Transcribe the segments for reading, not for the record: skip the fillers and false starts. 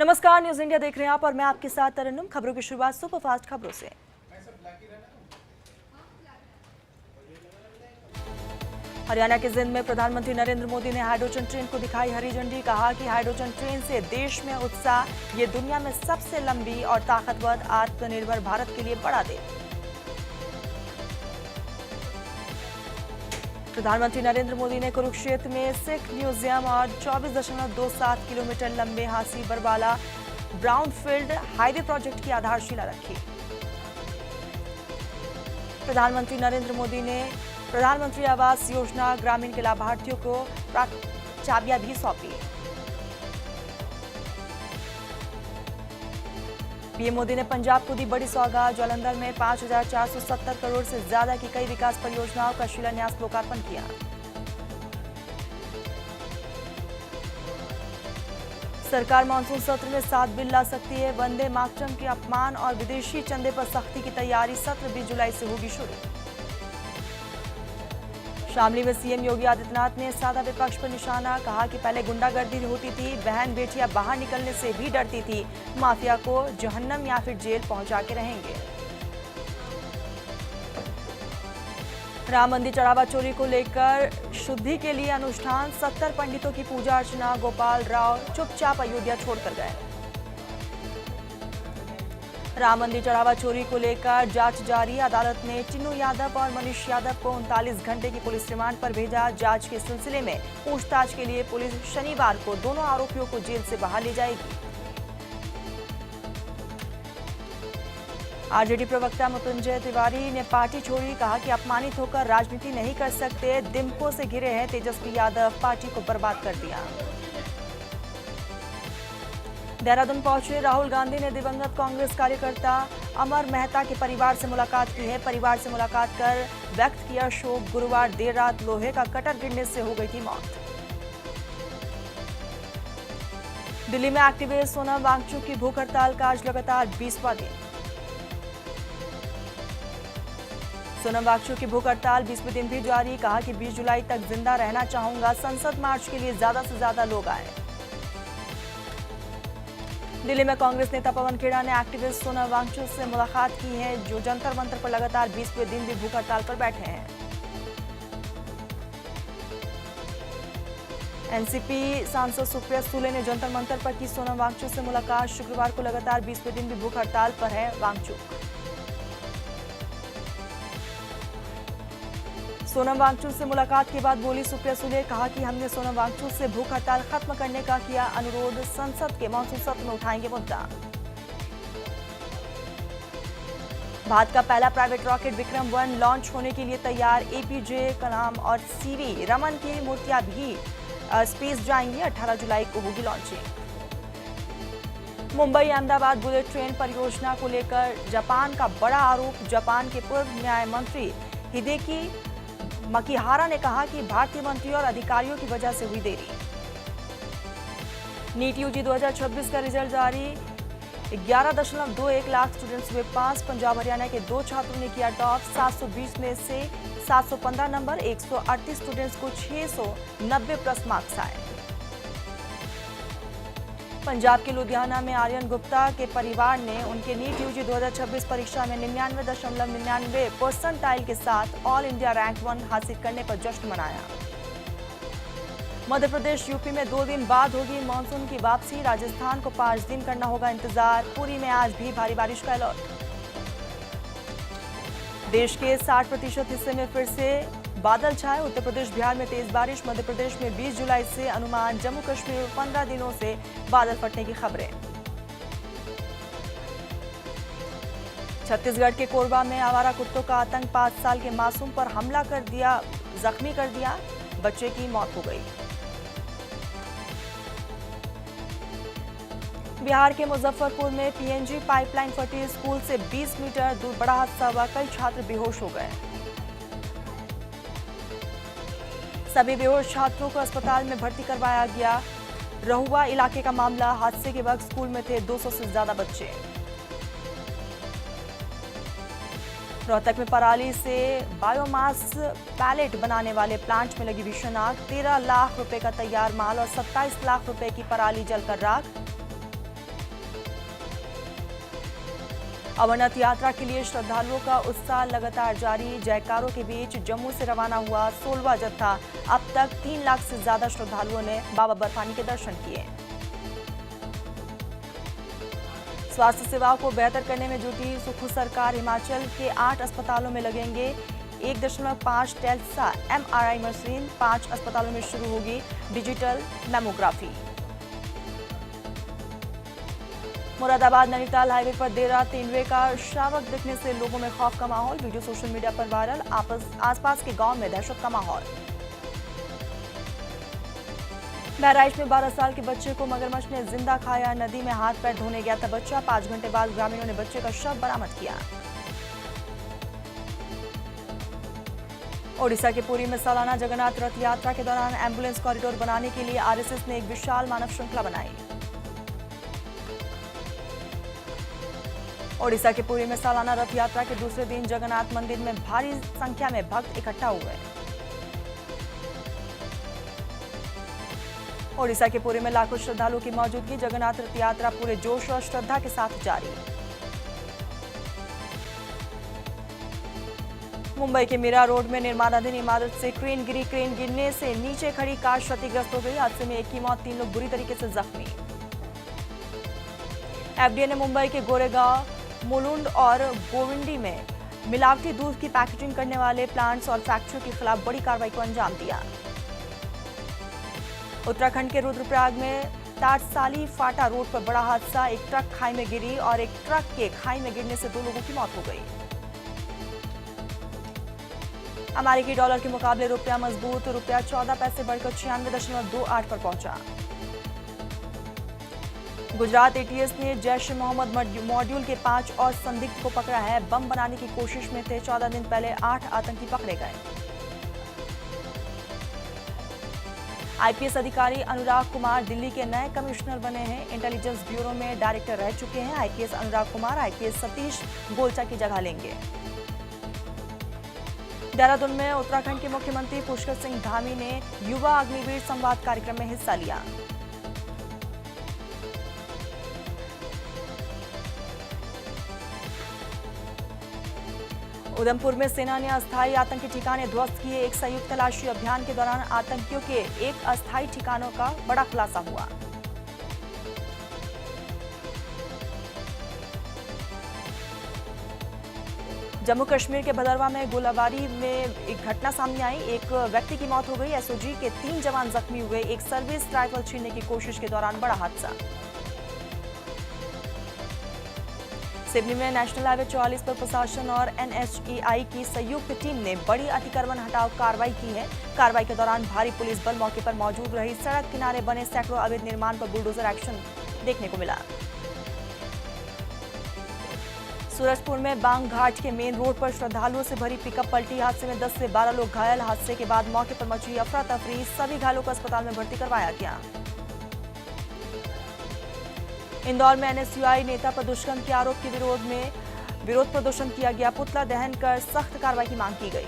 नमस्कार, news India देख रहे हैं आप और मैं आपके साथ तरन्नुम। खबरों की शुरुआत सुपरफास्ट खबरों से। हरियाणा के जिंद में प्रधानमंत्री नरेंद्र मोदी ने हाइड्रोजन ट्रेन को दिखाई हरी झंडी। कहा कि हाइड्रोजन ट्रेन से देश में उत्साह, ये दुनिया में सबसे लंबी और ताकतवर आत्मनिर्भर भारत के लिए बड़ा दिन। प्रधानमंत्री नरेंद्र मोदी ने कुरुक्षेत्र में सिख म्यूजियम और 24.27 किलोमीटर लंबे Hansi Barwala brownfield highway project की आधारशिला रखी। प्रधानमंत्री नरेंद्र मोदी ने प्रधानमंत्री आवास योजना ग्रामीण के लाभार्थियों को चाबियां भी सौंपी। पीएम मोदी ने पंजाब को दी बड़ी सौगात। जालंधर में 5,470 करोड़ से ज्यादा की कई विकास परियोजनाओं का शिलान्यास लोकार्पण किया। सरकार मानसून सत्र में 7 बिल ला सकती है। वंदे मातरम के अपमान और विदेशी चंदे पर सख्ती की तैयारी। सत्र 20 जुलाई से होगी शुरू। शामली में सीएम योगी आदित्यनाथ ने साधा विपक्ष पर निशाना। कहा कि पहले गुंडागर्दी होती थी, बहन बेटियां बाहर निकलने से भी डरती थी। माफिया को जहन्नम या फिर जेल पहुंचा के रहेंगे। राम मंदिर चढ़ावा चोरी को लेकर शुद्धि के लिए अनुष्ठान। 70 पंडितों की पूजा अर्चना। गोपाल राव चुपचाप अयोध्या छोड़कर गए। राम मंदिर चढ़ावा चोरी को लेकर जांच जारी। अदालत ने चिन्नू यादव और मनीष यादव को 39 घंटे की पुलिस रिमांड पर भेजा। जांच के सिलसिले में पूछताछ के लिए पुलिस शनिवार को दोनों आरोपियों को जेल से बाहर ले जाएगी। आरजेडी प्रवक्ता मृत्युंजय तिवारी ने पार्टी छोड़ी। कहा कि अपमानित होकर राजनीति नहीं कर सकते। दिम्को से घिरे हैं तेजस्वी यादव, पार्टी को बर्बाद कर दिया। देहरादून पहुंचे राहुल गांधी ने दिवंगत कांग्रेस कार्यकर्ता अमर मेहता के परिवार से मुलाकात की है। परिवार से मुलाकात कर व्यक्त किया शोक। गुरुवार देर रात लोहे का कटर गिरने से हो गई थी मौत। दिल्ली में एक्टिविस्ट सोनम वांगचुक की भूख हड़ताल का आज लगातार 20वां दिन। सोनम वांगचुक की भूख हड़ताल 20वें दिन भी जारी। कहा कि 20 जुलाई तक जिंदा रहना चाहूंगा। संसद मार्च के लिए ज्यादा से ज्यादा लोग आए। दिल्ली में कांग्रेस नेता पवन खेड़ा ने एक्टिविस्ट सोनम वांगचुक से मुलाकात की है, जो जंतर मंतर पर लगातार 20वें दिन भी भूख हड़ताल पर बैठे हैं। एनसीपी सांसद सुप्रिया सुले ने जंतर मंतर पर की सोनम वांगचुक से मुलाकात। शुक्रवार को लगातार 20वें दिन भी भूख हड़ताल पर है वांगचुक। सोनम वांगचुक से मुलाकात के बाद बोली सुप्रिया सुले। कहा कि हमने सोनम वांगचुक से भूख हड़ताल खत्म करने का किया अनुरोध। संसद के मानसून सत्र में उठाएंगे मुद्दा। भारत का पहला प्राइवेट रॉकेट विक्रम-1 लॉन्च होने के लिए तैयार। एपीजे कलाम और सीवी रमन की मूर्तियां भी स्पेस जाएंगी। 18 जुलाई को होगी launching. Mumbai Ahmedabad bullet train परियोजना को लेकर जापान का बड़ा आरोप। जापान के पूर्व न्याय मंत्री हिदेकी मकिहारा ने कहा कि भारतीय मंत्रियों और अधिकारियों की वजह से हुई देरी। नीट यूजी 2026 का रिजल्ट जारी। 11.21 लाख स्टूडेंट्स हुए पास। पंजाब हरियाणा के 2 छात्रों ने किया टॉप। 720 में से 715 नंबर। 138 स्टूडेंट्स को 690 प्लस मार्क्स आए। पंजाब के लुधियाना में आर्यन गुप्ता के परिवार ने उनके नीट यूजी 2026 परीक्षा में 99.99 परसेंटाइल के साथ ऑल इंडिया रैंक 1 हासिल करने पर जश्न मनाया। मध्य प्रदेश यूपी में 2 दिन बाद होगी मानसून की वापसी। राजस्थान को 5 दिन करना होगा इंतजार। पुरी में आज भी भारी बारिश का अलर्ट। देश के 60% हिस्से में फिर से बादल छाए। उत्तर प्रदेश बिहार में तेज बारिश। मध्य प्रदेश में 20 जुलाई से अनुमान। जम्मू कश्मीर में 15 दिनों से बादल फटने की खबरें। छत्तीसगढ़ के कोरबा में आवारा कुत्तों का आतंक। 5 साल के मासूम पर हमला कर दिया, जख्मी कर दिया। बच्चे की मौत हो गई। बिहार के मुजफ्फरपुर में पीएनजी पाइपलाइन फटी। स्कूल से 20 मीटर दूर बड़ा हादसा हुआ। कई छात्र बेहोश हो गए। सभी बेहोश छात्रों को अस्पताल में भर्ती करवाया गया। रहुआ इलाके का मामला। हादसे के वक्त स्कूल में थे 200 से ज्यादा बच्चे। रोहतक में पराली से बायोमास पैलेट बनाने वाले प्लांट में लगी भीषण आग। 13 लाख रुपए का तैयार माल और 27 लाख रुपए की पराली जलकर राख। अमरनाथ यात्रा के लिए श्रद्धालुओं का उत्साह लगातार जारी। जयकारों के बीच जम्मू से रवाना हुआ 16वां जत्था। अब तक 3 लाख से ज्यादा श्रद्धालुओं ने बाबा बर्फानी के दर्शन किए। स्वास्थ्य सेवाओं को बेहतर करने में जुटी सुखू सरकार। हिमाचल के 8 अस्पतालों में लगेंगे 1.5 टेस्ला MRI मशीन। 5 अस्पतालों में शुरू होगी digital mammography. Moradabad Nainital highway पर देर रात तेंदुए का शावक दिखने से लोगों में खौफ का माहौल। वीडियो सोशल मीडिया पर वायरल। आसपास के गांव में दहशत का माहौल। बहराइच में 12 साल के बच्चे को मगरमच्छ ने जिंदा खाया। नदी में हाथ पैर धोने गया था बच्चा। 5 घंटे बाद ग्रामीणों ने बच्चे का शव बरामद किया। ओडिशा के पुरी में सालाना जगन्नाथ रथ यात्रा के दौरान एम्बुलेंस कॉरिडोर बनाने के लिए आरएसएस ने एक विशाल मानव श्रृंखला बनाई। ओडिशा के पुरी में सालाना रथ यात्रा के दूसरे दिन जगन्नाथ मंदिर में भारी संख्या में भक्त इकट्ठा हुए। ओडिशा के पुरी में लाखों श्रद्धालुओं की मौजूदगी। जगन्नाथ रथ यात्रा पूरे जोश और श्रद्धा के साथ जारी। मुंबई के मीरा रोड में निर्माणाधीन इमारत से क्रेन गिरी। क्रेन गिरने से नीचे खड़ी कार क्षतिग्रस्त हो गई। हादसे में एक की मौत, 3 लोग बुरी तरीके से जख्मी। एफडीए ने मुंबई के गोरेगांव, मुलुंड और गोविंडी में मिलावटी दूध की पैकेजिंग करने वाले प्लांट्स और फैक्ट्रियों के खिलाफ बड़ी कार्रवाई को अंजाम दिया। उत्तराखंड के रुद्रप्रयाग में तारसाली फाटा रोड पर बड़ा हादसा। एक ट्रक खाई में गिरी और एक ट्रक के खाई में गिरने से 2 लोगों की मौत हो गई। अमेरिकी डॉलर के मुकाबले रुपया मजबूत। रुपया 14 पैसे बढ़कर 96.28 पर पहुंचा। गुजरात एटीएस ने जैश ए मोहम्मद मॉड्यूल के 5 और संदिग्ध को पकड़ा है। बम बनाने की कोशिश में थे। 14 दिन पहले 8 आतंकी पकड़े गए। आईपीएस अधिकारी अनुराग कुमार दिल्ली के नए कमिश्नर बने हैं। इंटेलिजेंस ब्यूरो में डायरेक्टर रह चुके हैं। आईपीएस अनुराग कुमार आईपीएस सतीश गोलचा की जगह लेंगे। देहरादून में उत्तराखंड के मुख्यमंत्री पुष्कर सिंह धामी ने युवा अग्निवीर संवाद कार्यक्रम में हिस्सा लिया। उधमपुर में सेना ने अस्थायी आतंकी ठिकाने ध्वस्त किए। एक संयुक्त तलाशी अभियान के दौरान आतंकियों के एक अस्थायी ठिकानों का बड़ा खुलासा हुआ। जम्मू कश्मीर के भदरवा में गोलाबारी में एक घटना सामने आई। एक व्यक्ति की मौत हो गई। एसओजी के 3 जवान जख्मी हुए। एक सर्विस राइफल छीनने की कोशिश के दौरान बड़ा हादसा। सिवनी में नेशनल हाईवे 44 पर प्रशासन और एनएचएआई की संयुक्त टीम ने बड़ी अतिक्रमण हटाओ कार्रवाई की है। कार्रवाई के दौरान भारी पुलिस बल मौके पर मौजूद रही। सड़क किनारे बने सैकड़ों अवैध निर्माण पर बुलडोजर एक्शन देखने को मिला। सूरजपुर में बांग घाट के मेन रोड पर श्रद्धालुओं से भरी पिकअप पलटी। हादसे में 10 से 12 लोग घायल। हादसे के बाद मौके पर मची अफरा तफरी। सभी घायलों को अस्पताल में भर्ती करवाया गया। इंदौर में एनएसयूआई नेता पर दुष्कर्म के आरोप के विरोध प्रदर्शन किया गया। पुतला दहन कर सख्त कार्रवाई की मांग की गई।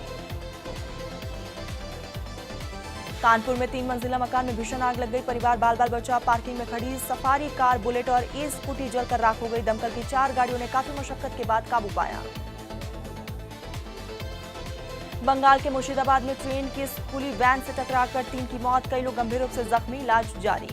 कानपुर में 3 मंजिला मकान में भीषण आग लग गई। परिवार बाल बाल बचा। पार्किंग में खड़ी सफारी कार, बुलेट और ई स्कूटी जलकर राख हो गई। दमकल की 4 गाड़ियों ने काफी मशक्कत के बाद काबू पाया। बंगाल के मुर्शिदाबाद में ट्रेन की स्कूली वैन से टकराकर 3 की मौत, कई लोग गंभीर रूप से जख्मी। इलाज जारी।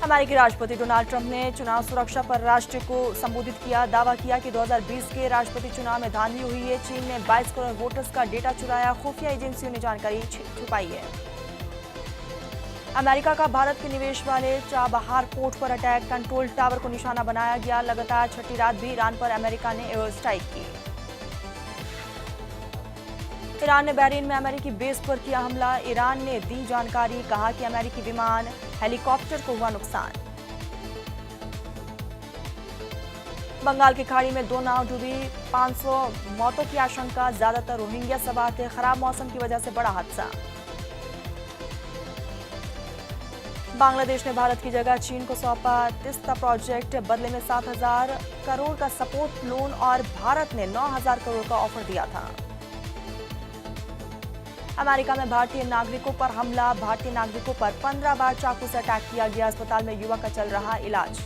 अमेरिकी राष्ट्रपति डोनाल्ड ट्रंप ने चुनाव सुरक्षा पर राष्ट्र को संबोधित किया। दावा किया कि 2020 के राष्ट्रपति चुनाव में धांधली हुई है। चीन ने 22 करोड़ वोटर्स का डेटा चुराया। खुफिया एजेंसियों ने जानकारी छुपाई है। अमेरिका का भारत के निवेश वाले चाबहार पोर्ट पर अटैक। कंट्रोल टावर को निशाना बनाया गया। लगातार छठी रात भी ईरान पर अमेरिका ने एयर स्ट्राइक की। ईरान ने बहरीन में अमेरिकी बेस पर किया हमला। ईरान ने दी जानकारी। कहा कि अमेरिकी विमान, हेलीकॉप्टर को हुआ नुकसान। बंगाल की खाड़ी में 2 नाव डूबी। 500 मौतों की आशंका। ज्यादातर रोहिंग्या सवार थे। खराब मौसम की वजह से बड़ा हादसा। बांग्लादेश ने भारत की जगह चीन को सौंपा तिस्ता प्रोजेक्ट। बदले में 7,000 करोड़ का सपोर्ट लोन और भारत ने 9,000 करोड़ का ऑफर दिया था। अमेरिका में भारतीय नागरिकों पर हमला, भारतीय नागरिकों पर 15 बार चाकू से अटैक किया गया। अस्पताल में युवक का चल रहा इलाज।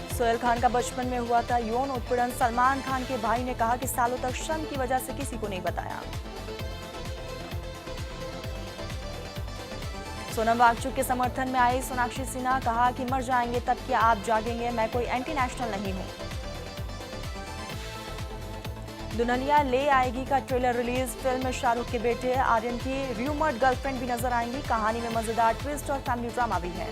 सोहेल खान का बचपन में हुआ था यौन उत्पीड़न। सलमान खान के भाई ने कहा कि सालों तक शर्म की वजह से किसी को नहीं बताया। सोनम वांगचुक के समर्थन में आई सोनाक्षी सिन्हा, कहा कि मर जाएंगे तब क्या आप जागेंगे, मैं कोई एंटी नेशनल नहीं हूं। दुल्हनिया ले आएगी का ट्रेलर रिलीज। फिल्म में शाहरुख के बेटे आर्यन की र्यूमर्ड गर्लफ्रेंड भी नजर आएंगी। कहानी में मजेदार ट्विस्ट और फैमिली ड्रामा भी है।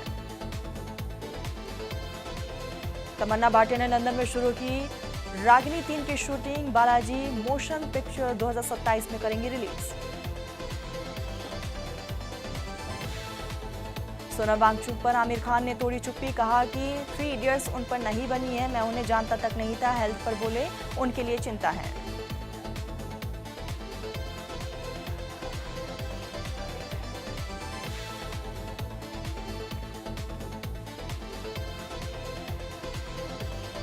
तमन्ना भाटिया ने लंदन में शुरू की रागिनी 3 की शूटिंग। बालाजी मोशन पिक्चर 2027 में करेंगी रिलीज। सोनम वांगचुक पर आमिर खान ने तोड़ी चुप्पी, कहा कि 3 इडियट्स उन पर नहीं बनी है, मैं उन्हें जानता तक नहीं था। हेल्थ पर बोले उनके लिए चिंता है।